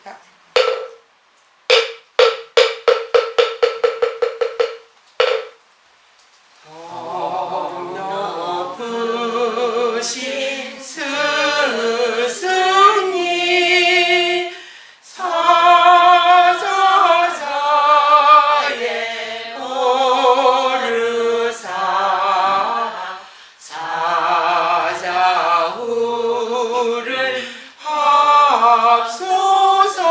하겠습니다. 높으신 스승님 사자자에 오르사 사자후를 합소서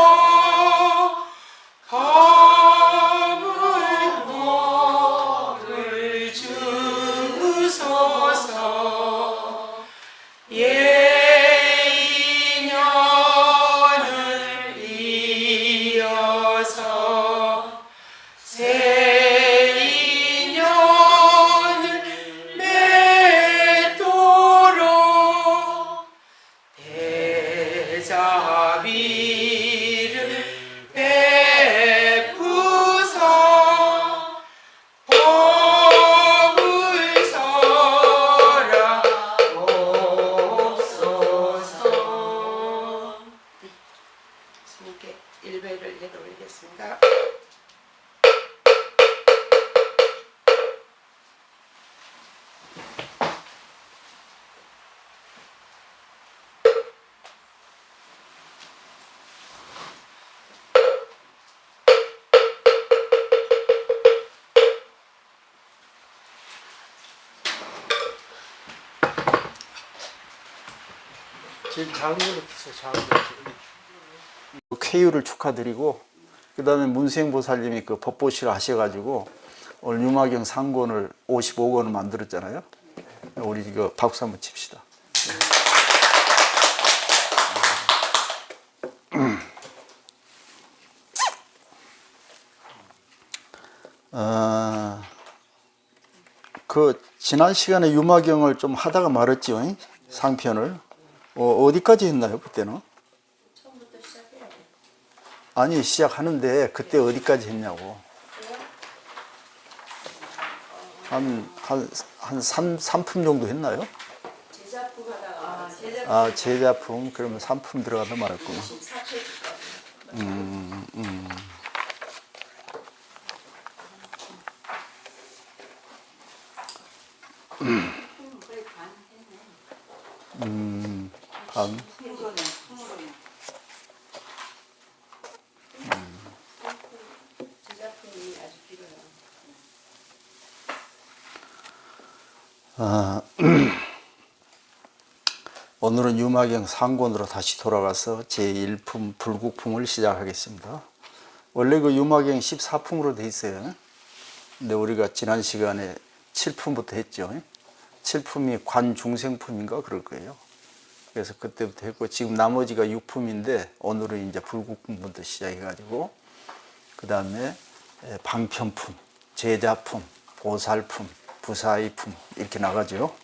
밥을 먹을 주소서 예인년을 이어서 새인년을 맺도록 대자비를 베푸사 법을 설하 옵소서. 스님께 일배를 예도 올리겠습니다. 제일 작은 걸로 주세요. 작은 걸로. 쾌유를 축하드리고 그 다음에 문수행보살님이 그 법보시를 하셔가지고 오늘 유마경 상권을 55권을 만들었잖아요. 우리 이거 박수 한번 칩시다. 그 지난 시간에 유마경을 좀 하다가 말았죠. 상편을. 어디까지 했나요 그때는? 처음부터 시작해야 돼. 아니 시작하는데 그때 어디까지 했냐고. 한 3품 정도 했나요? 제작품 하다가 아 제작품 그러면 3품 들어가다 말았구나. 14페이지까지. 반. 제작품이 아주 길어요. 오늘은 유마경 상권으로 다시 돌아가서 제1품 불국품을 시작하겠습니다. 원래 그 유마경 14품으로 돼 있어요. 근데 우리가 지난 시간에 7품부터 했죠. 7품이 관중생품인가 그럴 거예요. 그래서 그때부터 했고 지금 나머지가 6품인데 오늘은 이제 불국품부터 시작해가지고 그 다음에 방편품, 제자품, 보살품, 부사의품 이렇게 나가죠.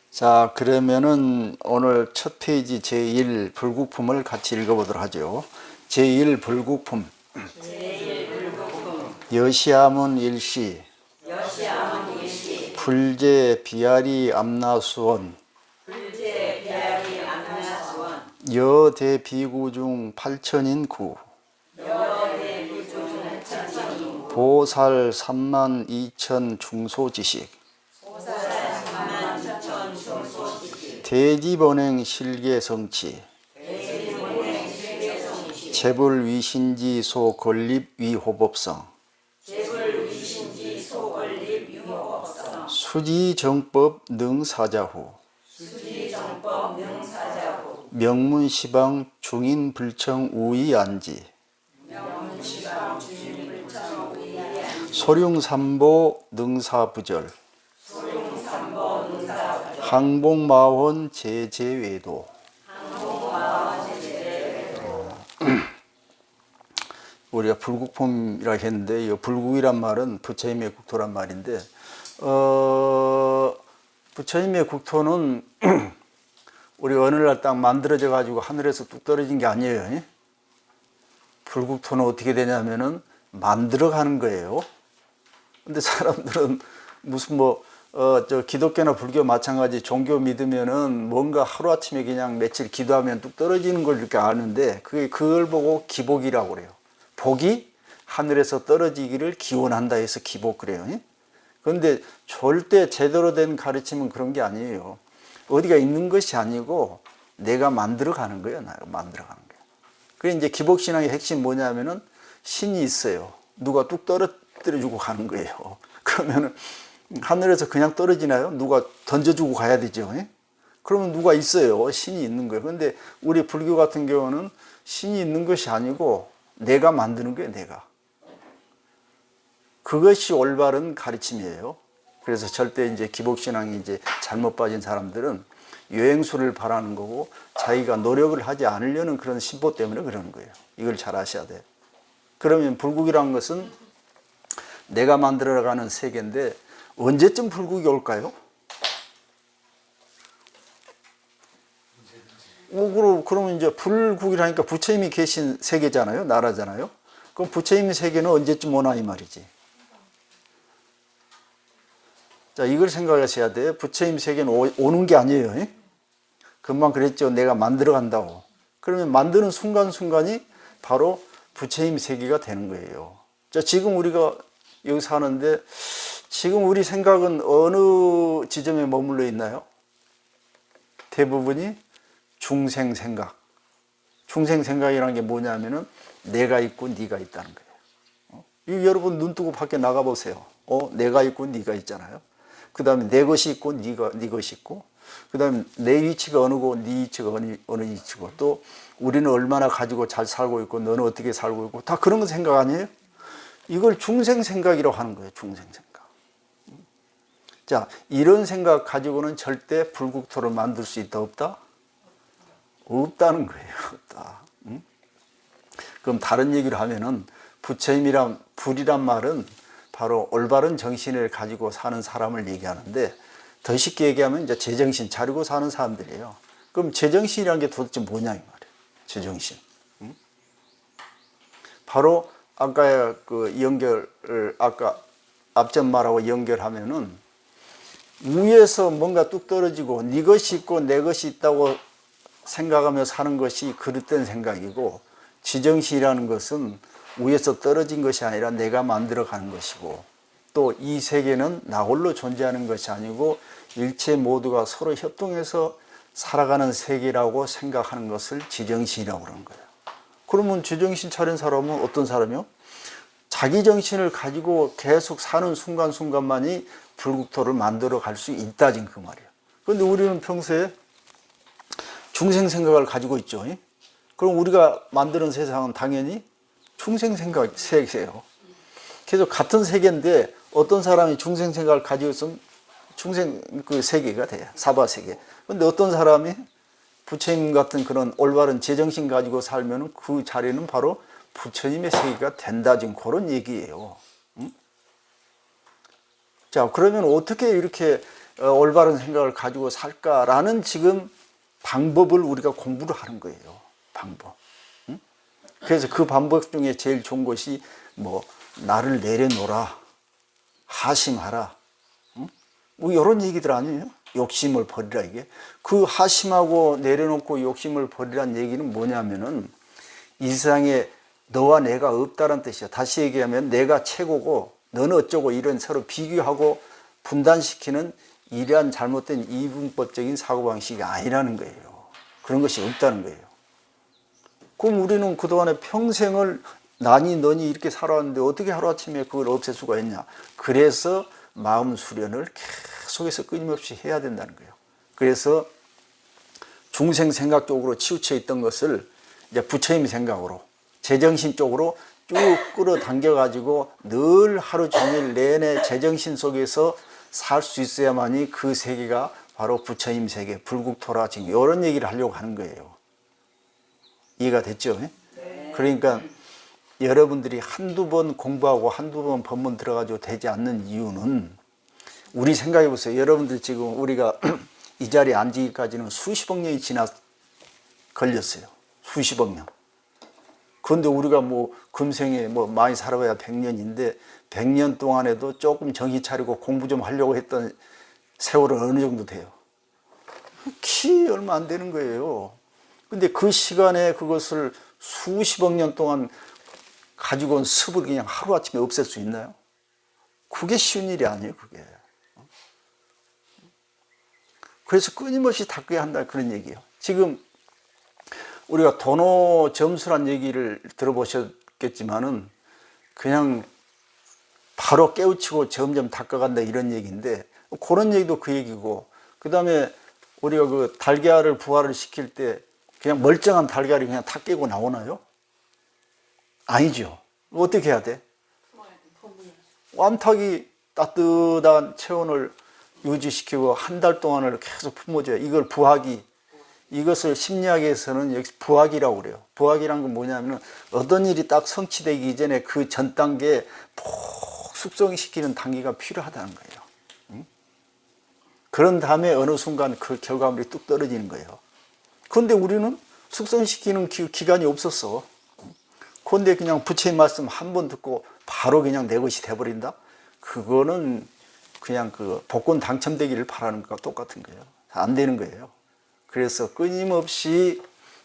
자 그러면은 오늘 첫 페이지 제1 불국품을 같이 읽어보도록 하죠. 제1 불국품 여시아문 일시 불제 비아리 암나수원 여대비구 중 8천인 구 보살 3만 2천 중소지식 대지번행 실계성치 재불위신지 소건립 위호법성 수지정법 능사자후 명문시방 중인불청 우이안지 소룡삼보 능사부절 항복마원 제제외도. 우리가 불국품이라 했는데 이 불국이란 말은 부처님의 국토란 말인데 부처님의 국토는 우리 어느 날 딱 만들어져 가지고 하늘에서 뚝 떨어진 게 아니에요. 불국토는 어떻게 되냐면은 만들어 가는 거예요. 근데 사람들은 무슨 뭐 저 기독교나 불교 마찬가지 종교 믿으면은 뭔가 하루아침에 그냥 며칠 기도하면 뚝 떨어지는 걸 이렇게 아는데 그걸 보고 기복이라고 그래요. 복이 하늘에서 떨어지기를 기원한다 해서 기복 그래요. 그런데 절대 제대로 된 가르침은 그런 게 아니에요. 어디가 있는 것이 아니고 내가 만들어 가는 거예요. 내가 만들어 가는 거예요. 그래 이제 기복신앙의 핵심 뭐냐면은 신이 있어요. 누가 뚝 떨어뜨려 주고 가는 거예요. 그러면은 하늘에서 그냥 떨어지나요? 누가 던져주고 가야 되죠. 그러면 누가 있어요. 신이 있는 거예요. 그런데 우리 불교 같은 경우는 신이 있는 것이 아니고 내가 만드는 거예요. 내가. 그것이 올바른 가르침이에요. 그래서 절대 이제 기복신앙이 이제 잘못 빠진 사람들은 여행수를 바라는 거고 자기가 노력을 하지 않으려는 그런 심보 때문에 그러는 거예요. 이걸 잘 아셔야 돼요. 그러면 불국이라는 것은 내가 만들어가는 세계인데 언제쯤 불국이 올까요? 그러면 이제 불국이라니까 부처님이 계신 세계잖아요. 나라잖아요. 그럼 부처님의 세계는 언제쯤 오나 이 말이지. 자, 이걸 생각하셔야 돼요. 부처님 세계는 오는 게 아니에요. 금방 그랬죠. 내가 만들어 간다고. 그러면 만드는 순간순간이 바로 부처님 세계가 되는 거예요. 자, 지금 우리가 여기 사는데 지금 우리 생각은 어느 지점에 머물러 있나요? 대부분이 중생 생각. 중생 생각이라는 게 뭐냐면은 내가 있고 네가 있다는 거예요. 여러분 눈 뜨고 밖에 나가 보세요. 내가 있고 네가 있잖아요. 그 다음에 내 것이 있고 네 것이 있고, 그 다음에 내 위치가 어느고 네 위치가 어느 위치고, 또 우리는 얼마나 가지고 잘 살고 있고 너는 어떻게 살고 있고, 다 그런 거 생각 아니에요? 이걸 중생 생각이라고 하는 거예요. 중생 생각. 자, 이런 생각 가지고는 절대 불국토를 만들 수 있다 없다? 없다는 거예요. 없다. 그럼 다른 얘기를 하면은 부처님이란 불이란 말은 바로 올바른 정신을 가지고 사는 사람을 얘기하는데, 더 쉽게 얘기하면 이제 제정신 차리고 사는 사람들이에요. 그럼 제정신이라는 게 도대체 뭐냐 이 말이에요. 제정신. 바로 아까 그 연결을 아까 앞전 말하고 연결하면은 위에서 뭔가 뚝 떨어지고 네 것이 있고 내 것이 있다고 생각하며 사는 것이 그릇된 생각이고, 지정신이라는 것은 위에서 떨어진 것이 아니라 내가 만들어가는 것이고, 또 이 세계는 나 홀로 존재하는 것이 아니고 일체 모두가 서로 협동해서 살아가는 세계라고 생각하는 것을 지정신이라고 그러는 거예요. 그러면 지정신 차린 사람은 어떤 사람이요? 자기 정신을 가지고 계속 사는 순간순간만이 불국토를 만들어 갈 수 있다 지금 그 말이에요. 그런데 우리는 평소에 중생 생각을 가지고 있죠. 그럼 우리가 만드는 세상은 당연히 중생 생각 세계예요. 계속 같은 세계인데 어떤 사람이 중생 생각을 가지고 있으면 중생 그 세계가 돼요. 사바 세계. 그런데 어떤 사람이 부처님 같은 그런 올바른 제정신 가지고 살면 그 자리는 바로 부처님의 세계가 된다 지금 그런 얘기예요. 자, 그러면 어떻게 이렇게 올바른 생각을 가지고 살까라는 지금 방법을 우리가 공부를 하는 거예요. 방법. 그래서 그 방법 중에 제일 좋은 것이 뭐 나를 내려놓으라, 하심하라, 뭐 이런 얘기들 아니에요? 욕심을 버리라. 이게 그 하심하고 내려놓고 욕심을 버리라는 얘기는 뭐냐면은 이 세상에 너와 내가 없다는 뜻이야. 다시 얘기하면 내가 최고고 너는 어쩌고 이런 서로 비교하고 분단시키는 이러한 잘못된 이분법적인 사고방식이 아니라는 거예요. 그런 것이 없다는 거예요. 그럼 우리는 그동안에 평생을 나니 너니 이렇게 살아왔는데 어떻게 하루아침에 그걸 없앨 수가 있냐. 그래서 마음 수련을 계속해서 끊임없이 해야 된다는 거예요. 그래서 중생 생각 쪽으로 치우쳐 있던 것을 이제 부처님 생각으로 제정신 쪽으로 쭉 끌어당겨 가지고 늘 하루 종일 내내 제정신 속에서 살 수 있어야만이 그 세계가 바로 부처님 세계, 불국토라 지금 이런 얘기를 하려고 하는 거예요. 이해가 됐죠? 네. 그러니까 여러분들이 한두 번 공부하고 한두 번 법문 들어가지고 되지 않는 이유는, 우리 생각해 보세요. 여러분들 지금 우리가 이 자리에 앉기까지는 수십억 년이 걸렸어요. 수십억 년. 그런데 우리가 뭐 금생에 뭐 많이 살아봐야 100년인데 100년 동안에도 조금 정신 차리고 공부 좀 하려고 했던 세월은 어느 정도 돼요? 키 얼마 안 되는 거예요. 근데 그 시간에 그것을 수십억 년 동안 가지고 온 습을 그냥 하루아침에 없앨 수 있나요? 그게 쉬운 일이 아니에요, 그게. 그래서 끊임없이 닦아야 한다, 그런 얘기예요. 지금 우리가 도노 점수란 얘기를 들어보셨겠지만은 그냥 바로 깨우치고 점점 닦아간다 이런 얘기인데, 그런 얘기도 그 얘기고, 그 다음에 우리가 그 달걀을 부화를 시킬 때 그냥 멀쩡한 달걀이 그냥 다 깨고 나오나요? 아니죠. 어떻게 해야 돼? 완탁이 따뜻한 체온을 유지시키고 한 달 동안을 계속 품어줘요. 이걸 부화기, 이것을 심리학에서는 역시 부화기라고 그래요. 부화기란 건 뭐냐면 어떤 일이 딱 성취되기 전에 그 전 단계에 푹 숙성시키는 단계가 필요하다는 거예요. 그런 다음에 어느 순간 그 결과물이 뚝 떨어지는 거예요. 그런데 우리는 숙성시키는 기간이 없었어. 그런데 그냥 부처님 말씀 한 번 듣고 바로 그냥 내 것이 돼버린다? 그거는 그냥 그 복권 당첨되기를 바라는 것과 똑같은 거예요. 안 되는 거예요. 그래서 끊임없이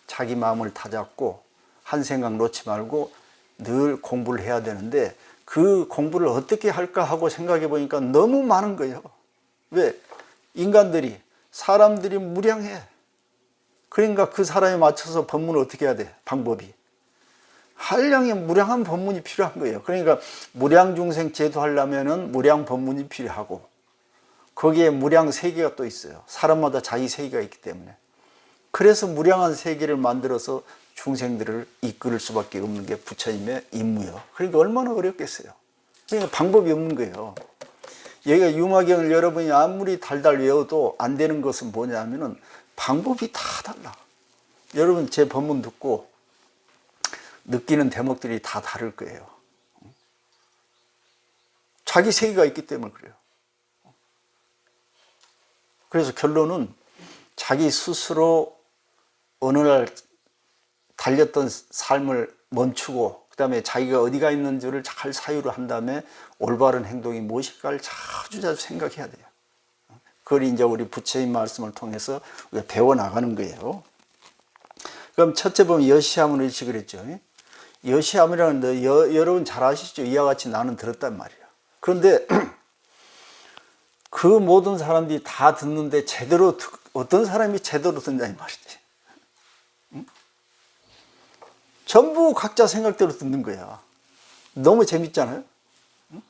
자기 마음을 다잡고 한 생각 놓지 말고 늘 공부를 해야 되는데, 그 공부를 어떻게 할까 하고 생각해 보니까 너무 많은 거예요. 왜? 인간들이, 사람들이 무량해. 그러니까 그 사람에 맞춰서 법문을 어떻게 해야 돼? 방법이. 한량의 무량한 법문이 필요한 거예요. 그러니까 무량중생 제도하려면은 무량 법문이 필요하고, 거기에 무량 세계가 또 있어요. 사람마다 자기 세계가 있기 때문에. 그래서 무량한 세계를 만들어서 중생들을 이끌 수밖에 없는 게 부처님의 임무예요. 그러니까 얼마나 어렵겠어요. 그러니까 방법이 없는 거예요. 여기가 유마경을 여러분이 아무리 달달 외워도 안 되는 것은 뭐냐면은 방법이 다 달라. 여러분 제 법문 듣고 느끼는 대목들이 다 다를 거예요. 자기 세계가 있기 때문에 그래요. 그래서 결론은 자기 스스로 어느 날 달렸던 삶을 멈추고, 그 다음에 자기가 어디가 있는지를 잘 사유를 한 다음에 올바른 행동이 무엇일까를 자주 생각해야 돼요. 그걸 이제 우리 부처님 말씀을 통해서 우리가 배워나가는 거예요. 그럼 첫째 보면 여시함은 의식을 했죠. 여시함이라는 데 여러분 잘 아시죠? 이와 같이 나는 들었단 말이에요. 그런데 그 모든 사람들이 다 듣는데 제대로 어떤 사람이 제대로 듣냐는 말이지. 응? 전부 각자 생각대로 듣는 거야. 너무 재밌잖아요. 응?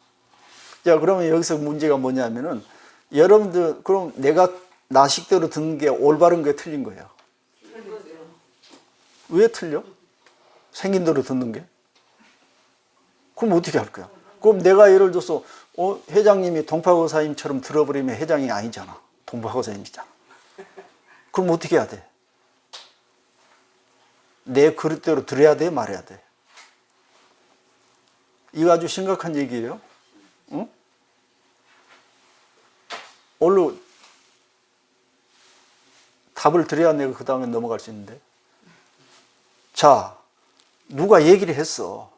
자, 그러면 여기서 문제가 뭐냐면은 여러분들 그럼 내가 나식대로 듣는 게 올바른 게 틀린 거예요. 왜 틀려? 생긴 대로 듣는 게? 그럼 어떻게 할 거야? 그럼 내가 예를 들어서 회장님이 동파고사님처럼 들어버리면 회장이 아니잖아. 동파고사님이잖아. 그럼 어떻게 해야 돼? 내 그릇대로 들어야 돼? 말해야 돼? 이거 아주 심각한 얘기예요. 응? 얼른 답을 드려야 내가 그 다음에 넘어갈 수 있는데. 자, 누가 얘기를 했어.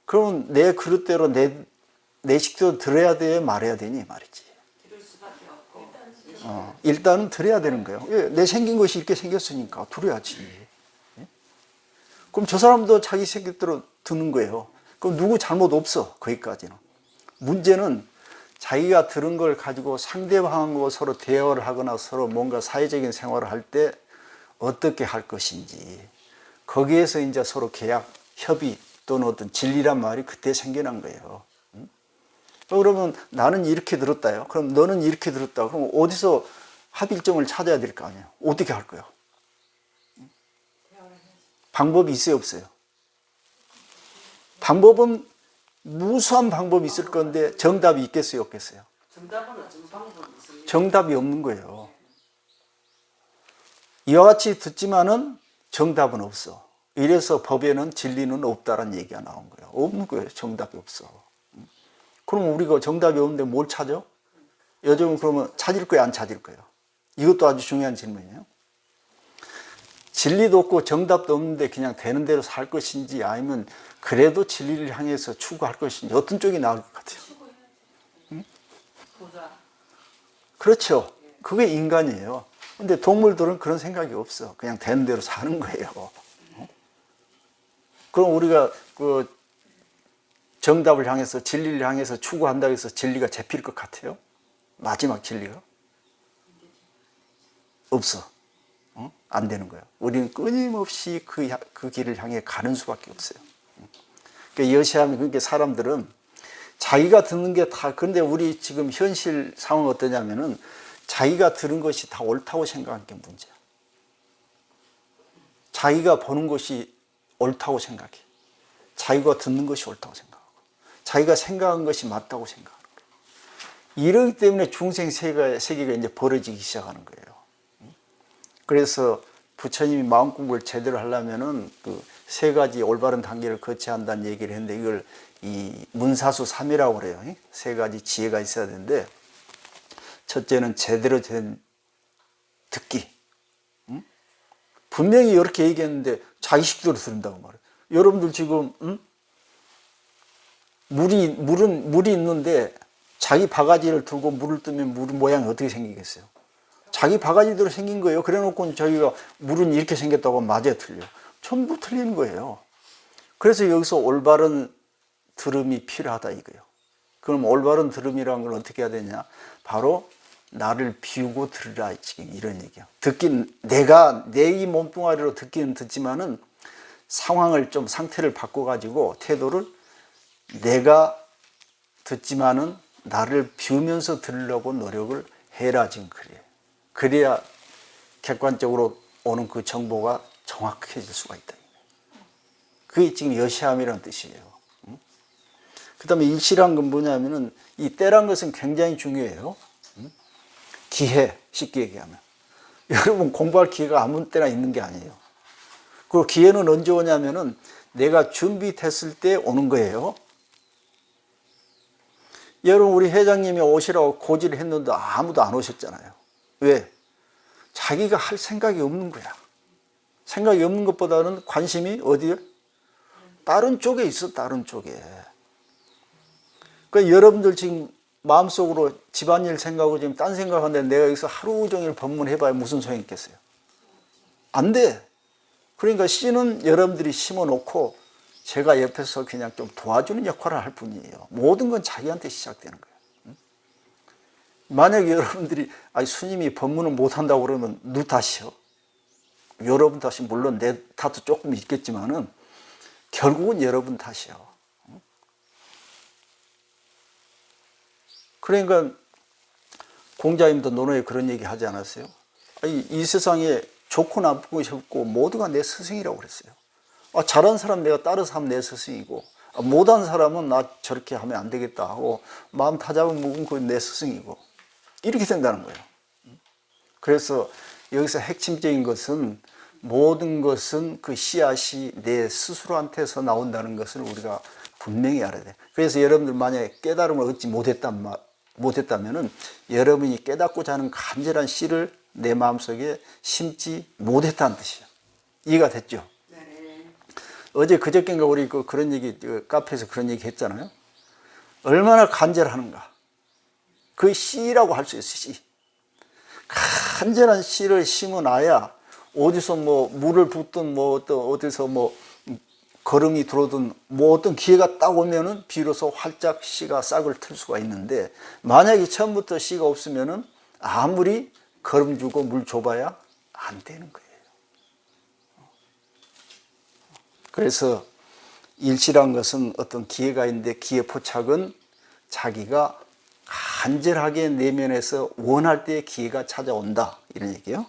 그러면 내 그릇대로 내 식대로 들어야 돼? 말해야 되니? 말이지. 들을 수밖에 없고. 일단은 들어야 되는 거예요. 내 생긴 것이 이렇게 생겼으니까 들어야지. 그럼 저 사람도 자기 생각대로 듣는 거예요. 그럼 누구 잘못 없어. 거기까지는. 문제는 자기가 들은 걸 가지고 상대방하고 서로 대화를 하거나 서로 뭔가 사회적인 생활을 할 때 어떻게 할 것인지, 거기에서 이제 서로 계약, 협의 또는 어떤 진리란 말이 그때 생겨난 거예요. 그러면 나는 이렇게 들었다요. 그럼 너는 이렇게 들었다. 그럼 어디서 합일점을 찾아야 될 거 아니에요. 어떻게 할 거예요? 방법이 있어요, 없어요? 방법은 무수한 방법이 있을 건데 정답이 있겠어요, 없겠어요? 정답은 어떤 방법이 있습니까? 정답이 없는 거예요. 이와 같이 듣지만은 정답은 없어. 이래서 법에는 진리는 없다라는 얘기가 나온 거예요. 없는 거예요. 정답이 없어. 그럼 우리가 정답이 없는데 뭘 찾아? 요즘은 그러면 찾을 거예요, 안 찾을 거예요? 이것도 아주 중요한 질문이에요. 진리도 없고 정답도 없는데 그냥 되는 대로 살 것인지, 아니면 그래도 진리를 향해서 추구할 것인지, 어떤 쪽이 나을 것 같아요? 보자. 그렇죠. 그게 인간이에요. 근데 동물들은 그런 생각이 없어. 그냥 되는 대로 사는 거예요. 그럼 우리가 그 정답을 향해서 진리를 향해서 추구한다고 해서 진리가 잡힐 것 같아요? 마지막 진리가? 없어. 안 되는 거야. 우리는 끊임없이 그 길을 향해 가는 수밖에 없어요. 그러니까 여시하면 그러니까 사람들은 자기가 듣는 게 다, 근데 우리 지금 현실 상황 어떠냐면은 자기가 들은 것이 다 옳다고 생각하는 게 문제야. 자기가 보는 것이 옳다고 생각해. 자기가 듣는 것이 옳다고 생각하고, 자기가 생각한 것이 맞다고 생각하는 거예요. 이러기 때문에 중생 세계가 이제 벌어지기 시작하는 거예요. 그래서 부처님이 마음 공부를 제대로 하려면은 그 세 가지 올바른 단계를 거쳐야 한다는 얘기를 했는데 이걸 이 문사수 3이라고 그래요. 세 가지 지혜가 있어야 되는데 첫째는 제대로 된 듣기. 분명히 이렇게 얘기했는데 자기 식대로 들은다고 말해요. 여러분들 지금 물이 있는데 자기 바가지를 들고 물을 뜨면 물 모양이 어떻게 생기겠어요? 자기 바가지대로 생긴 거예요. 그래 놓고 저희가 물은 이렇게 생겼다고 하면 맞아요, 틀려? 전부 틀리는 거예요. 그래서 여기서 올바른 들음이 필요하다 이거예요. 그럼 올바른 들음이라는 걸 어떻게 해야 되냐? 바로 나를 비우고 들으라 이런 얘기야. 듣긴 내가 내 이 몸뚱아리로 듣기는 듣지만은 상황을 좀 상태를 바꿔가지고 태도를 내가 듣지만은 나를 비우면서 들으려고 노력을 해라 지금 그래요. 그래야 객관적으로 오는 그 정보가 정확해질 수가 있다. 그게 지금 여시함이라는 뜻이에요. 그 다음에 일시란 건 뭐냐면은 이 때란 것은 굉장히 중요해요. 기회, 쉽게 얘기하면. 여러분 공부할 기회가 아무 때나 있는 게 아니에요. 그리고 기회는 언제 오냐면은 내가 준비됐을 때 오는 거예요. 여러분 우리 회장님이 오시라고 고지를 했는데 아무도 안 오셨잖아요. 왜? 자기가 할 생각이 없는 거야. 생각이 없는 것보다는 관심이 어디에? 다른 쪽에 있어, 다른 쪽에. 그러니까 여러분들 지금 마음속으로 집안일 생각하고 지금 딴 생각하는데 내가 여기서 하루 종일 법문해봐야 무슨 소용이 있겠어요? 안 돼. 그러니까 씨는 여러분들이 심어놓고 제가 옆에서 그냥 좀 도와주는 역할을 할 뿐이에요. 모든 건 자기한테 시작되는 거예요. 만약에 여러분들이 아니 스님이 법문을 못한다고 그러면 누 탓이요? 여러분 탓이 물론 내 탓도 조금 있겠지만은 결국은 여러분 탓이요. 그러니까 공자님도 논어에 그런 얘기 하지 않았어요? 아니, 이 세상에 좋고 나쁜 것이 없고 모두가 내 스승이라고 그랬어요. 잘한 사람 내가 따라서 하면 내 스승이고 못한 사람은 나 저렇게 하면 안 되겠다 하고 마음 다잡아 먹으면 그건 내 스승이고 이렇게 된다는 거예요. 그래서 여기서 핵심적인 것은 모든 것은 그 씨앗이 내 스스로한테서 나온다는 것을 우리가 분명히 알아야 돼요. 그래서 여러분들 만약에 깨달음을 얻지 못했다면은 여러분이 깨닫고자 하는 간절한 씨를 내 마음속에 심지 못했다는 뜻이에요. 이해가 됐죠? 네. 어제 그저께인가 우리 그런 얘기 카페에서 그런 얘기 했잖아요. 얼마나 간절하는가. 그 씨라고 할 수 있어요. 씨. 간절한 씨를 심어놔야 어디서 뭐 물을 붓든 뭐 어디서 뭐 거름이 들어오든 뭐 어떤 기회가 딱 오면은 비로소 활짝 씨가 싹을 틀 수가 있는데 만약에 처음부터 씨가 없으면은 아무리 거름 주고 물 줘봐야 안 되는 거예요. 그래서 일시란 것은 어떤 기회가 있는데 기회 포착은 자기가 간절하게 내면에서 원할 때 기회가 찾아온다 이런 얘기예요.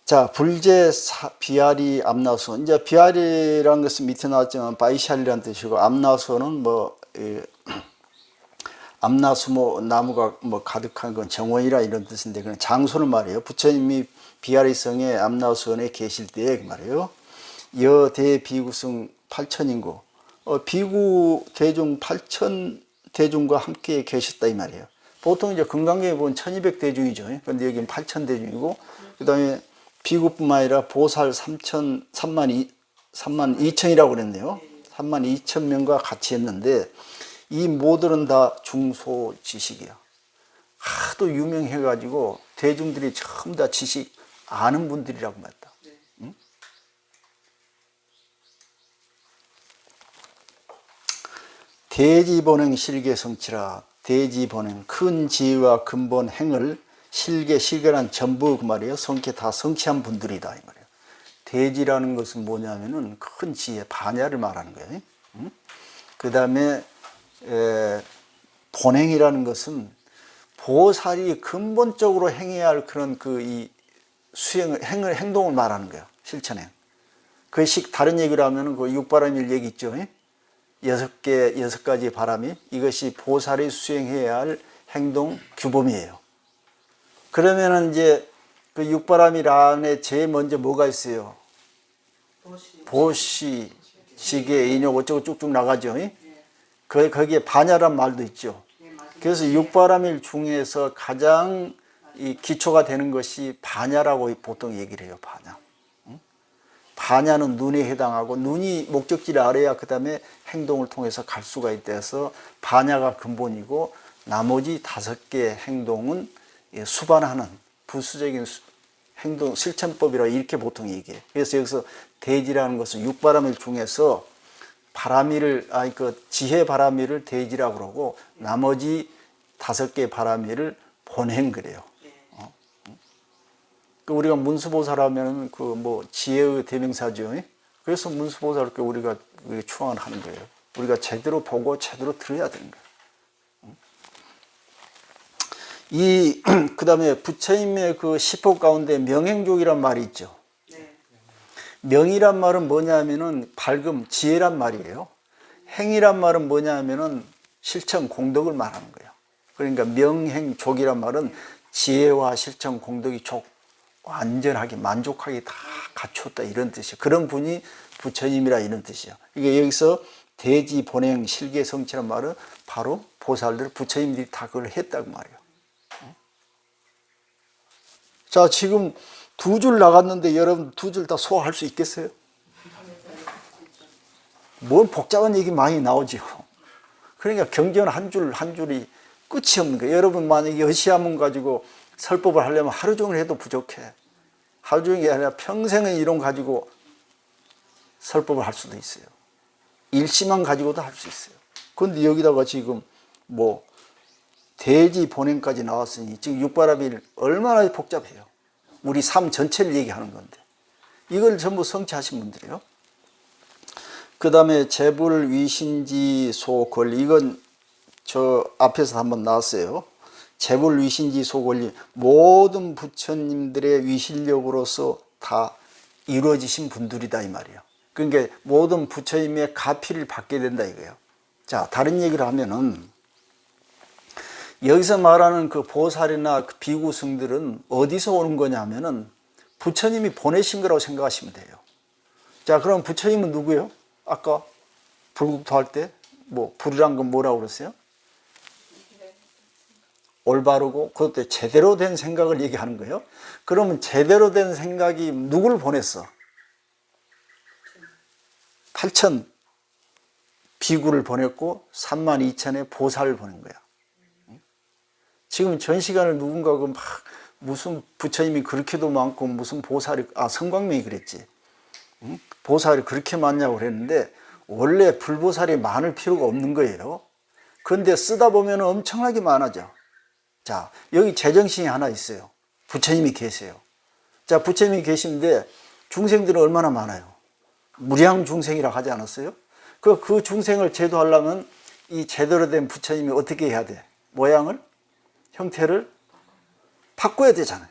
자, 불제 비아리 암나수. 이제 비아리라는 것은 밑에 나왔지만 바이샬이라는 뜻이고 암나수는 뭐 암나수 나무가 뭐 가득한 건 정원이라 이런 뜻인데 그냥 장소를 말해요. 부처님이 비아리성의 암나수원에 계실 때 말해요. 여대 비구승 8천인구. 비구 대중 8천 대중과 함께 계셨다 이 말이에요. 보통 이제 금강경에 보면 1200대중이죠. 근데 여기는 8000대중이고 그다음에 비구뿐만 아니라 보살 3만 2천이라고 그랬네요. 3만 2천 명과 같이 했는데 이 모두는 다 중소지식이야. 하도 유명해가지고 대중들이 전부 다 지식 아는 분들이라고 말했다. 응? 대지본행 실계성취라. 대지본행 큰 지혜와 근본 행을 실계란 전부 그 말이에요. 성취 다 성취한 분들이다 이 말이에요. 대지라는 것은 뭐냐면은 큰 지혜 반야를 말하는 거예요. 응? 그 다음에 본행이라는 것은 보살이 근본적으로 행해야 할 그런 이 행동을 말하는 거예요. 실천행. 그것이 다른 얘기로 하면은 그 육바람일 얘기 있죠. 여섯 가지 바람이 이것이 보살이 수행해야 할 행동 규범이에요. 그러면은 이제 그 육바람일 안에 제일 먼저 뭐가 있어요? 보시, 시계, 인욕 어쩌고 쭉쭉 나가죠. 거기에 반야란 말도 있죠. 그래서 육바람일 중에서 가장 이 기초가 되는 것이 반야라고 보통 얘기를 해요. 반야. 반야는 눈에 해당하고 눈이 목적지를 알아야 그 다음에 행동을 통해서 갈 수가 있대서 반야가 근본이고 나머지 5개의 행동은 수반하는 부수적인 행동 실천법이라 이렇게 보통 얘기해요. 그래서 여기서 대지라는 것은 육바람일 중에서 지혜 바람일을 대지라고 그러고 나머지 5개의 바람일을 본행 그래요. 우리가 문수보살하면 지혜의 대명사죠. 그래서 문수보살을 우리가 추앙하는 거예요. 우리가 제대로 보고 제대로 들어야 되는 거예요. 그 다음에 부처님의 그 시법 가운데 명행족이란 말이 있죠. 명이란 말은 뭐냐면은 밝음, 지혜란 말이에요. 행이란 말은 뭐냐면은 실천, 공덕을 말하는 거예요. 그러니까 명행족이란 말은 지혜와 실천, 공덕이 완전하게 만족하게 다 갖췄다 이런 뜻이에요. 그런 분이 부처님이라 이런 뜻이에요. 이게 여기서 대지 본행 실계 성취란 말은 바로 보살들 부처님들이 다 그걸 했다고 말이에요. 자, 지금 2줄 나갔는데 여러분 2줄 다 소화할 수 있겠어요? 뭔 복잡한 얘기 많이 나오죠. 그러니까 경전 한 줄이 끝이 없는 거예요. 여러분 만약에 여시함문 가지고 설법을 하려면 하루 종일 해도 부족해. 하루 종일이 아니라 평생의 이론 가지고 설법을 할 수도 있어요. 일시만 가지고도 할 수 있어요. 그런데 여기다가 지금 대지 본행까지 나왔으니 지금 육바람일 얼마나 복잡해요. 우리 삶 전체를 얘기하는 건데 이걸 전부 성취하신 분들이에요. 그 다음에 재불 위신지 소권리 이건 저 앞에서 한번 나왔어요. 재불 위신지 소권리 모든 부처님들의 위실력으로서 다 이루어지신 분들이다 이 말이에요. 그러니까 모든 부처님의 가피를 받게 된다 이거예요. 자, 다른 얘기를 하면은 여기서 말하는 그 보살이나 그 비구승들은 어디서 오는 거냐면은 부처님이 보내신 거라고 생각하시면 돼요. 자, 그럼 부처님은 누구예요? 아까 불국토 할 때 불이란 건 뭐라고 그랬어요? 올바르고 그것도 제대로 된 생각을 얘기하는 거예요. 그러면 제대로 된 생각이 누구를 보냈어? 8천 비구를 보냈고 32,000의 보살을 보낸 거야. 지금 전 시간을 누군가가 막 무슨 부처님이 그렇게도 많고 무슨 보살이 성광명이 그랬지. 보살이 그렇게 많냐고 그랬는데 원래 불보살이 많을 필요가 없는 거예요. 그런데 쓰다 보면 엄청나게 많아져. 자, 여기 제정신이 하나 있어요. 부처님이 계세요. 자, 부처님이 계신데 중생들은 얼마나 많아요? 무량 중생이라고 하지 않았어요? 그 중생을 제도하려면 이 제대로 된 부처님이 어떻게 해야 돼? 모양을? 형태를 바꿔야 되잖아요.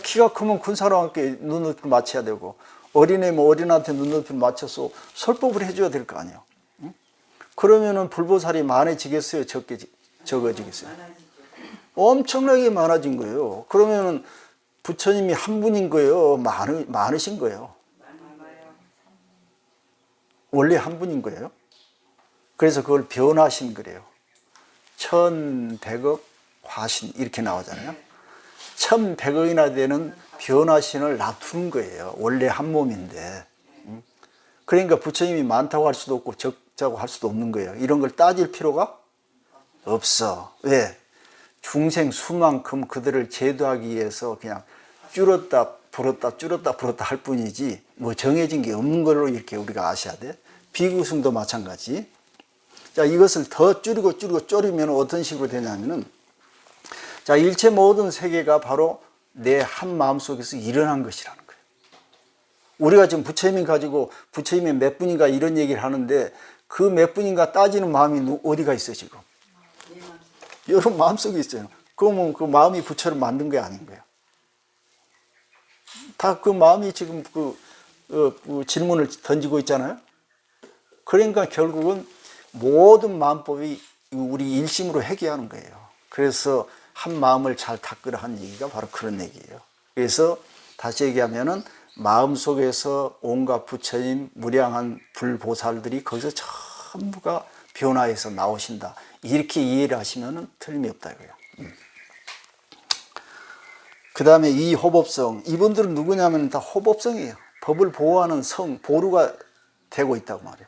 키가 크면 큰 사람한테 눈높이를 맞춰야 되고 어린애면 어린한테 눈높이를 맞춰서 설법을 해줘야 될 거 아니에요. 응? 그러면은 불보살이 많아지겠어요? 적어지겠어요? 엄청나게 많아진 거예요. 그러면은 부처님이 한 분인 거예요? 많으신 거예요? 원래 한 분인 거예요? 그래서 그걸 변화신 거래요. 1100억 화신 이렇게 나오잖아요. 1100억이나 되는 변화신을 놔두는 거예요. 원래 한 몸인데. 그러니까 부처님이 많다고 할 수도 없고 적자고 할 수도 없는 거예요. 이런 걸 따질 필요가 없어. 왜? 중생 수만큼 그들을 제도하기 위해서 그냥 줄었다 불었다 줄었다 불었다 할 뿐이지 뭐 정해진 게 없는 걸로 이렇게 우리가 아셔야 돼. 비구승도 마찬가지. 자, 이것을 더 줄이고 줄이면 어떤 식으로 되냐면은, 자, 일체 모든 세계가 바로 내 한 마음 속에서 일어난 것이라는 거예요. 우리가 지금 부처님이 가지고 부처님이 몇 분인가 이런 얘기를 하는데 그 몇 분인가 따지는 마음이 어디가 있어 지금? 여러분 마음속에 있어요. 그러면 그 마음이 부처를 만든 게 아닌 거예요. 다 그 마음이 지금 그 질문을 던지고 있잖아요. 그러니까 결국은 모든 마음법이 우리 일심으로 회귀하는 거예요. 그래서 한 마음을 잘 닦으라 하는 얘기가 바로 그런 얘기예요. 그래서 다시 얘기하면은 마음속에서 온갖 부처님 무량한 불보살들이 거기서 전부가 변화해서 나오신다. 이렇게 이해를 하시면은 틀림이 없다 이거예요. 그 다음에 이 호법성, 이분들은 누구냐면 다 호법성이에요. 법을 보호하는 성, 보루가 되고 있다고 말해요.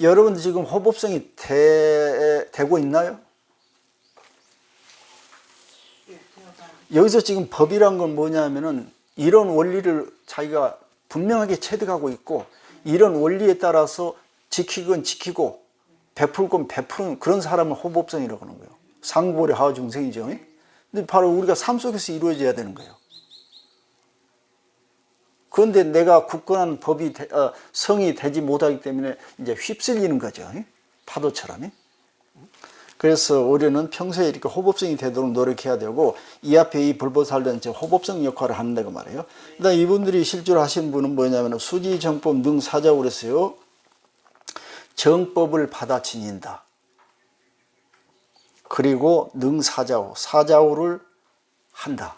여러분들 지금 호법성이 되고 있나요? 여기서 지금 법이란 건 뭐냐면은 이런 원리를 자기가 분명하게 체득하고 있고 이런 원리에 따라서 지키건 지키고 베풀건 베푸는 그런 사람을 호법성이라고 하는 거예요. 상보리 하와 중생이죠. 근데 바로 우리가 삶 속에서 이루어져야 되는 거예요. 그런데 내가 굳건한 법이 성이 되지 못하기 때문에 이제 휩쓸리는 거죠. 파도처럼. 그래서 우리는 평소에 이렇게 호법성이 되도록 노력해야 되고 이 앞에 이 불보살은 호법성 역할을 한다고 말해요. 그다음 이분들이 실제로 하신 분은 뭐냐면 수지정법 능사자고 그랬어요. 정법을 받아 지닌다. 그리고 능사자오, 사자오를 한다.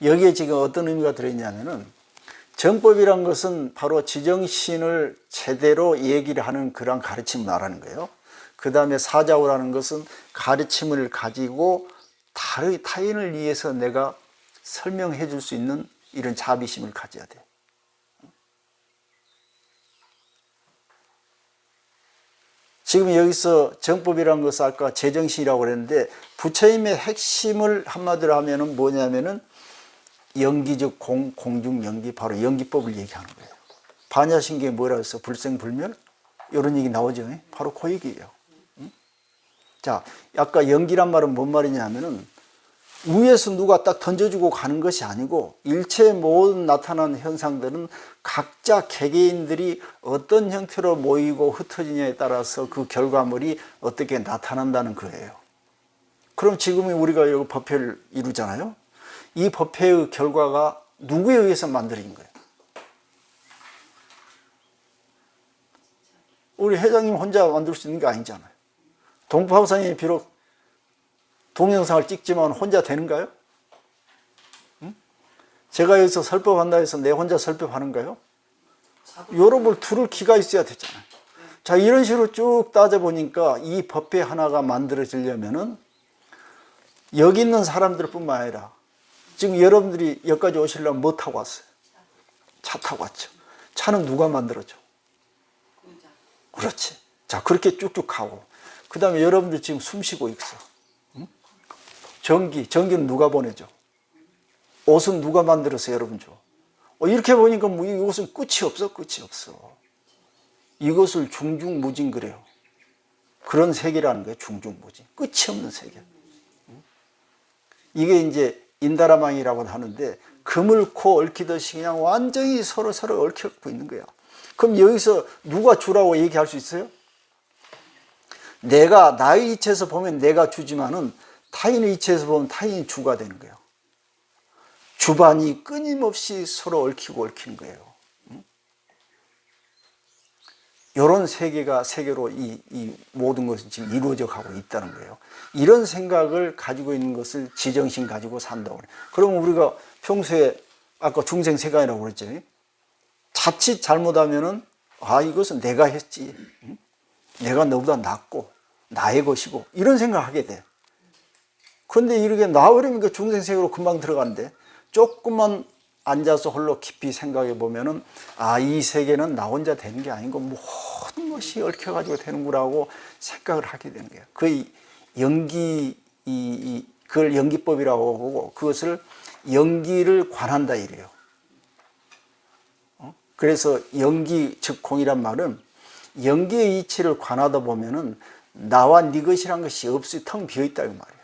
여기에 지금 어떤 의미가 들어있냐면은 정법이란 것은 바로 지정신을 제대로 얘기를 하는 그런 가르침을 말하는 거예요. 그 다음에 사자오라는 것은 가르침을 가지고 타인을 위해서 내가 설명해 줄 수 있는 이런 자비심을 가져야 돼. 지금 여기서 정법이라는 것을 아까 제정신이라고 그랬는데 부처님의 핵심을 한마디로 하면은 뭐냐면은 연기적 공중 연기, 바로 연기법을 얘기하는 거예요. 반야신경에 뭐라 해서 불생불멸 이런 얘기 나오죠. 바로 그 얘기예요. 자, 아까 연기란 말은 뭔 말이냐 하면은 위에서 누가 딱 던져주고 가는 것이 아니고 일체 모든 나타나는 현상들은 각자 개개인들이 어떤 형태로 모이고 흩어지냐에 따라서 그 결과물이 어떻게 나타난다는 거예요. 그럼 지금 우리가 여기 법회를 이루잖아요. 이 법회의 결과가 누구에 의해서 만들어진 거예요? 우리 회장님 혼자 만들 수 있는 게 아니잖아요. 동파우사님이 비록 동영상을 찍지만 혼자 되는가요? 응? 제가 여기서 설법한다 해서 내 혼자 설법하는가요? 여러분 둘을 기가 있어야 되잖아요. 자, 이런 식으로 쭉 따져보니까 이 법회 하나가 만들어지려면은 여기 있는 사람들 뿐만 아니라 지금 여러분들이 여기까지 오시려면 뭐 타고 왔어요? 차 타고 왔죠. 차는 누가 만들어줘? 그렇지. 자, 그렇게 쭉쭉 가고 그 다음에 여러분들 지금 숨 쉬고 있어. 응? 전기는 누가 보내줘? 옷은 누가 만들어서 여러분 줘? 이렇게 보니까 뭐 이것은 끝이 없어. 이것을 중중무진 그래요. 그런 세계라는 거예요. 중중무진. 끝이 없는 세계. 이게 이제 인다라망이라고 하는데 그물코 얽히듯이 그냥 완전히 서로 얽혀갖고 있는 거야. 그럼 여기서 누가 주라고 얘기할 수 있어요? 내가 나의 이치에서 보면 내가 주지만은 타인의 이치에서 보면 타인이 주가 되는 거예요. 주반이 끊임없이 서로 얽히는 거예요. 이런 세계로 이 모든 것이 지금 이루어져 가고 있다는 거예요. 이런 생각을 가지고 있는 것을 지정신 가지고 산다고 그래요. 그러면 우리가 평소에 아까 중생세간이라고 그랬죠. 자칫 잘못하면은 이것은 내가 했지. 내가 너보다 낫고 나의 것이고 이런 생각을 하게 돼. 그런데 이렇게 나와버리니까 중생세계로 금방 들어가는데 조금만 앉아서 홀로 깊이 생각해 보면은 이 세계는 나 혼자 되는 게 아니고 모든 것이 얽혀가지고 되는구나 하고 생각을 하게 되는 거예요. 그걸 연기법이라고 하고 그것을 연기를 관한다 이래요. 그래서 연기 즉 공이란 말은 연기의 이치를 관하다 보면은 나와 네 것이란 것이 없이 텅 비어 있다 이 말이에요.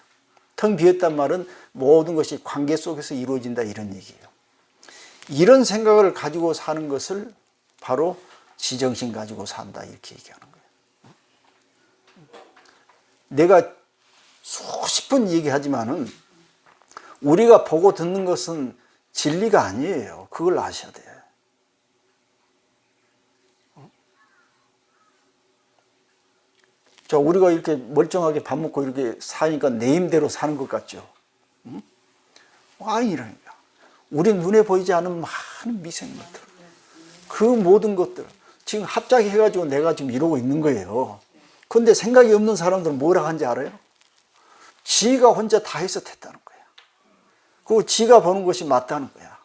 텅 비어 있단 말은 모든 것이 관계 속에서 이루어진다 이런 얘기예요. 이런 생각을 가지고 사는 것을 바로 지정신 가지고 산다 이렇게 얘기하는 거예요. 내가 수십 번 얘기하지만은 우리가 보고 듣는 것은 진리가 아니에요. 그걸 아셔야 돼요. 자, 우리가 이렇게 멀쩡하게 밥 먹고 이렇게 사니까 내 힘대로 사는 것 같죠? 응? 아니라니까. 우리 눈에 보이지 않는 많은 미생물들, 그 모든 것들 지금 합작해가지고 내가 지금 이러고 있는 거예요. 그런데 생각이 없는 사람들은 뭐라 하는지 알아요? 지가 혼자 다 해서 됐다는 거야. 그리고 지가 보는 것이 맞다는 거야.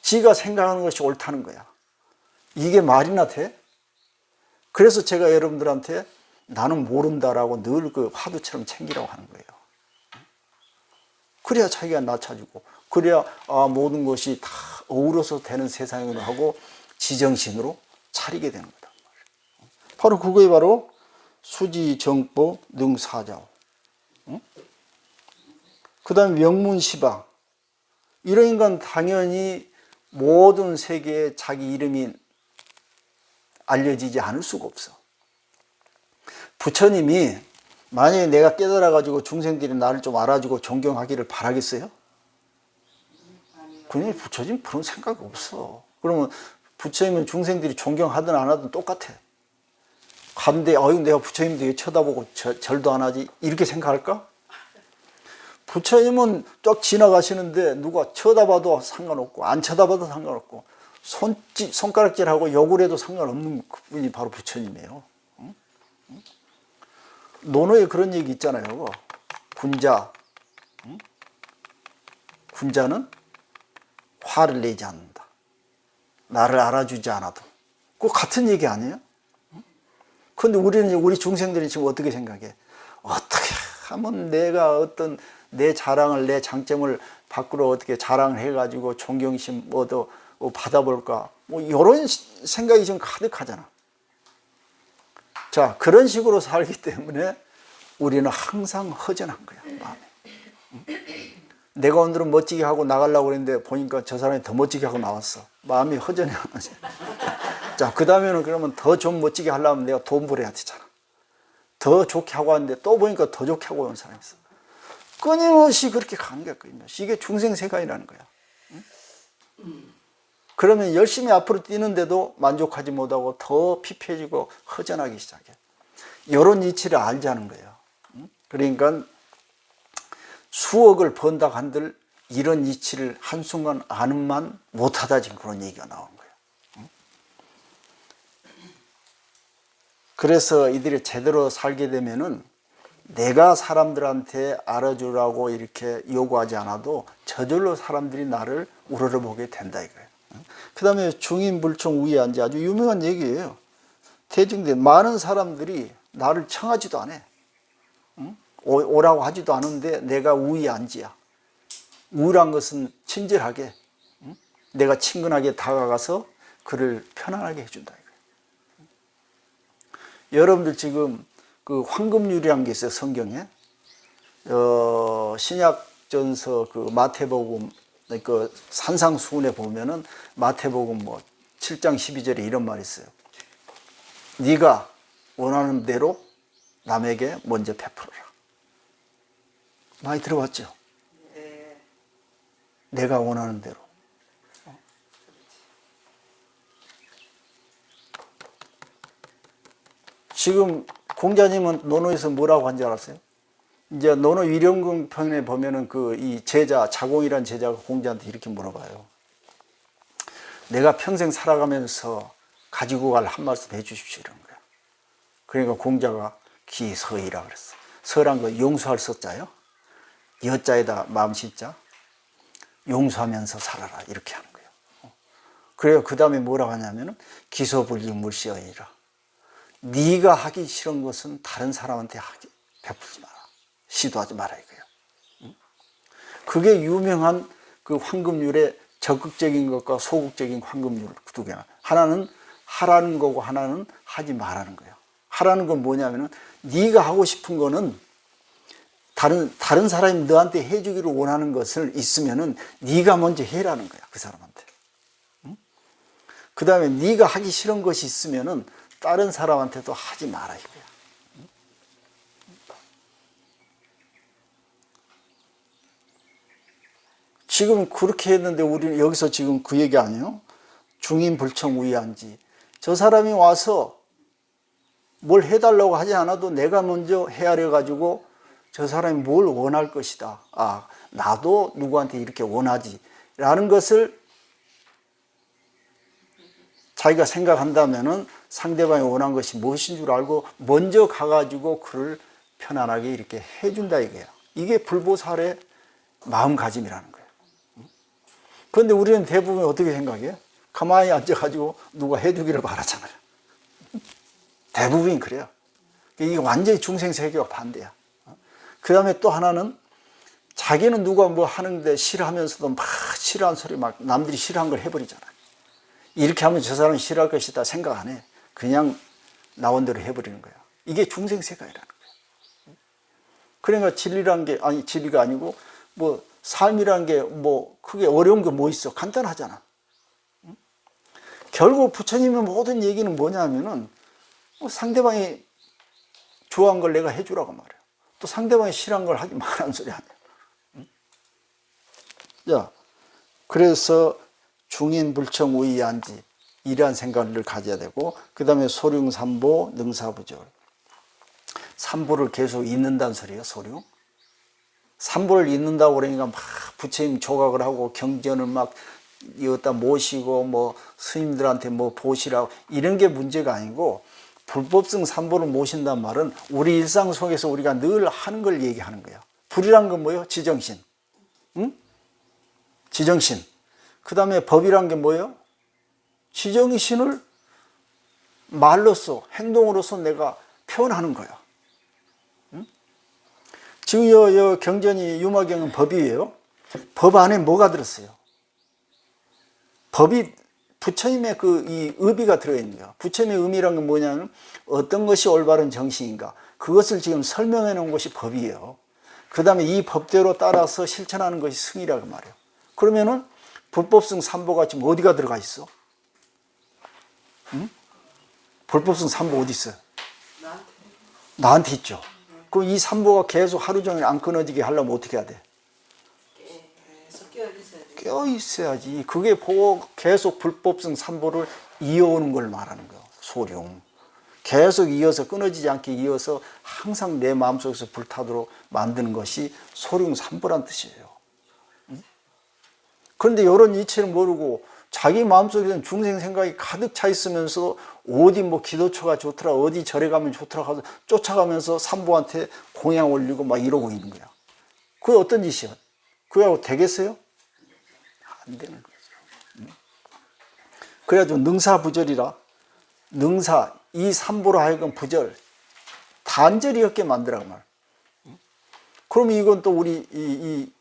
지가 생각하는 것이 옳다는 거야. 이게 말이나 돼? 그래서 제가 여러분들한테 나는 모른다라고 늘 그 화두처럼 챙기라고 하는 거예요. 그래야 자기가 낮춰지고, 그래야 모든 것이 다 어우러서 되는 세상으로 하고 지정신으로 차리게 되는 거다. 바로 그거에 바로 수지정법 능사자오. 그 다음에 명문시방. 이런 인간 당연히 모든 세계에 자기 이름이 알려지지 않을 수가 없어. 부처님이 만약에 내가 깨달아가지고 중생들이 나를 좀 알아주고 존경하기를 바라겠어요? 그냥 부처님 그런 생각 없어. 그러면 부처님은 중생들이 존경하든 안 하든 똑같아. 갔는데 내가 부처님도 왜 쳐다보고 절도 안 하지? 이렇게 생각할까? 부처님은 쭉 지나가시는데 누가 쳐다봐도 상관없고 안 쳐다봐도 상관없고 손가락질하고 욕을 해도 상관없는 분이 바로 부처님이에요. 논어에 그런 얘기 있잖아요. 군자, 군자는 화를 내지 않는다. 나를 알아주지 않아도. 그거 같은 얘기 아니에요? 그런데 우리 중생들이 지금 어떻게 생각해? 어떻게 하면 내가 어떤 내 자랑을, 내 장점을 밖으로 어떻게 자랑을 해가지고 존경심 얻어 받아볼까? 뭐 이런 생각이 지금 가득하잖아. 자, 그런 식으로 살기 때문에 우리는 항상 허전한 거야, 마음에. 내가 오늘은 멋지게 하고 나가려고 그랬는데 보니까 저 사람이 더 멋지게 하고 나왔어. 마음이 허전해. 자, 그 다음에는 그러면 더 좀 멋지게 하려면 내가 돈 벌어야 되잖아. 더 좋게 하고 왔는데 또 보니까 더 좋게 하고 온 사람이 있어. 끊임없이 그렇게 가는 거야, 끊임없이. 이게 중생세간이라는 거야. 그러면 열심히 앞으로 뛰는데도 만족하지 못하고 더 피폐해지고 허전하기 시작해. 이런 이치를 알자는 거예요. 그러니까 수억을 번다 한들 이런 이치를 한순간 아는만 못하다 지금 그런 얘기가 나온 거예요. 그래서 이들이 제대로 살게 되면은 내가 사람들한테 알아주라고 이렇게 요구하지 않아도 저절로 사람들이 나를 우러러보게 된다 이거예요. 그 다음에 중인불총 우위한지 아주 유명한 얘기예요. 대중들 많은 사람들이 나를 청하지도 않아. 오라고 하지도 않은데 내가 우위안지야. 우란 것은 친절하게, 내가 친근하게 다가가서 그를 편안하게 해준다 이거예요. 여러분들 지금 그 황금률이라는 게 있어요, 성경에. 신약전서 그 마태복음 그 산상수훈에 보면은 마태복음 뭐 7장 12절에 이런 말이 있어요. 네가 원하는 대로 남에게 먼저 베풀어라. 많이 들어봤죠? 네. 내가 원하는 대로. 지금 공자님은 논어에서 뭐라고 한지 알았어요? 이제 논어 위령궁 편에 보면은 그 이 제자 자공이란 제자가 공자한테 이렇게 물어봐요. 내가 평생 살아가면서 가지고 갈 한 말씀 해주십시오 이런 거야. 그러니까 공자가 기서이라 그랬어. 서란 거 용서할 서자요. 여자에다 마음신자. 용서하면서 살아라 이렇게 하는 거예요. 그래요. 그 다음에 뭐라고 하냐면은 기서불이물시어이라. 네가 하기 싫은 것은 다른 사람한테 베풀지 마라. 시도하지 마라 이거예요. 그게 유명한 그 황금률의 적극적인 것과 소극적인 황금률 두 개나. 하나는 하라는 거고 하나는 하지 말라는 거예요. 하라는 건 뭐냐면은 네가 하고 싶은 거는 다른 사람이 너한테 해주기를 원하는 것을 있으면은 네가 먼저 해라는 거야, 그 사람한테. 그 다음에 네가 하기 싫은 것이 있으면은 다른 사람한테도 하지 마라 이거야. 지금 그렇게 했는데 우리는 여기서 지금 그 얘기 아니에요? 중인불청우이한지. 저 사람이 와서 뭘 해달라고 하지 않아도 내가 먼저 헤아려 가지고 저 사람이 뭘 원할 것이다. 아, 나도 누구한테 이렇게 원하지. 라는 것을 자기가 생각한다면은 상대방이 원한 것이 무엇인 줄 알고 먼저 가가지고 그를 편안하게 이렇게 해준다 이거예요. 이게 불보살의 마음가짐이라는 거예요. 그런데 우리는 대부분 어떻게 생각해요? 가만히 앉아가지고 누가 해주기를 바라잖아요. 대부분이 그래요. 이게 완전히 중생세계와 반대야. 그 다음에 또 하나는 자기는 누가 뭐 하는데 싫어하면서도 막 싫어하는 소리 막 남들이 싫어한 걸 해버리잖아요. 이렇게 하면 저 사람은 싫어할 것이다 생각 안 해. 그냥 나온 대로 해버리는 거야. 이게 중생세계라는 거예요. 그러니까 진리란 게, 아니 진리가 아니고 뭐 삶이란 게 뭐 크게 어려운 게 뭐 있어. 간단하잖아. 결국 부처님의 모든 얘기는 뭐냐면은 상대방이 좋아한 걸 내가 해주라고 말해요. 또 상대방이 싫어한 걸 하지 말라는 소리 아니에요. 자, 그래서 중인불청우이한지 이러한 생각을 가져야 되고, 그 다음에 소룡삼보 능사부절. 삼보를 계속 잇는다는 소리예요. 소룡. 삼보를 잇는다고 그러니까 막 부처님 조각을 하고 경전을 막 여기다 모시고 뭐 스님들한테 뭐 보시라고 이런 게 문제가 아니고, 불법성 삼보를 모신다는 말은 우리 일상 속에서 우리가 늘 하는 걸 얘기하는 거예요. 불이란 건 뭐예요? 지정신. 응? 지정신. 그 다음에 법이란 게 뭐예요? 지정신을 말로써, 행동으로서 내가 표현하는 거야. 응? 지금 요 경전이 유마경은 법이에요. 법 안에 뭐가 들었어요? 법이 부처님의 이 의비가 들어있는 거야. 부처님의 의미란 건 뭐냐면 어떤 것이 올바른 정신인가, 그것을 지금 설명해 놓은 것이 법이에요. 그 다음에 이 법대로 따라서 실천하는 것이 승이라고 말해요. 그러면은 불법성 삼보가 지금 어디가 들어가 있어? 응? 불법성 삼보 어디 있어요? 나한테 있죠. 그럼 이 삼보가 계속 하루 종일 안 끊어지게 하려면 어떻게 해야 돼? 깨어 있어야지. 그게 보고 계속 불법성 삼보를 이어오는 걸 말하는 거예요. 소룡. 계속 이어서 끊어지지 않게 이어서 항상 내 마음속에서 불타도록 만드는 것이 소룡 삼보란 뜻이에요. 그런데 이런 이치를 모르고 자기 마음속에는 중생 생각이 가득 차 있으면서 어디 뭐 기도처가 좋더라, 어디 절에 가면 좋더라 하고 쫓아가면서 삼보한테 공양 올리고 막 이러고 있는 거야. 그게 어떤 짓이야? 그거하고 되겠어요? 안 되는 거죠. 그래가지고 능사부절이라, 능사, 이 삼보로 하여금 부절, 단절이 없게 만들라고 말. 그럼 이건 또 우리 이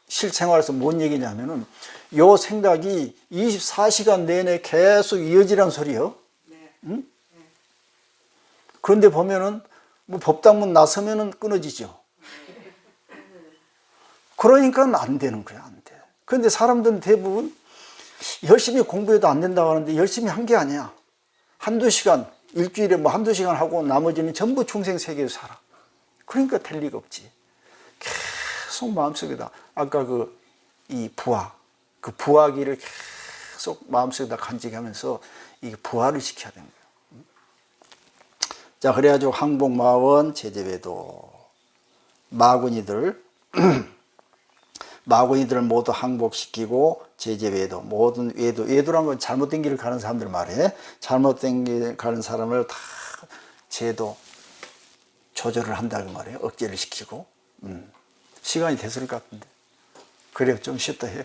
실생활에서 뭔 얘기냐면은 요 생각이 24시간 내내 계속 이어지란 소리예요. 응? 그런데 보면은 뭐 법당문 나서면은 끊어지죠. 그러니까 안 되는 거야, 안 돼. 그런데 사람들은 대부분 열심히 공부해도 안 된다고 하는데 열심히 한 게 아니야. 한두 시간, 일주일에 뭐 한두 시간 하고 나머지는 전부 중생 세계에서 살아. 그러니까 될 리가 없지. 계속 마음속에다, 아까 이 부화, 그 부화기를 계속 마음속에다 간직하면서 이 부화를 시켜야 되는 거예요. 자, 그래가지고 항복마원 제재외도 마군이들 모두 항복시키고 제재외도, 모든 외도란 건 잘못된 길을 가는 사람들 말이에요. 잘못된 길을 가는 사람을 다 제도 조절을 한다고 말이에요. 억제를 시키고. 시간이 됐을 것 같은데. 그래요, 좀 쉬었다 해요.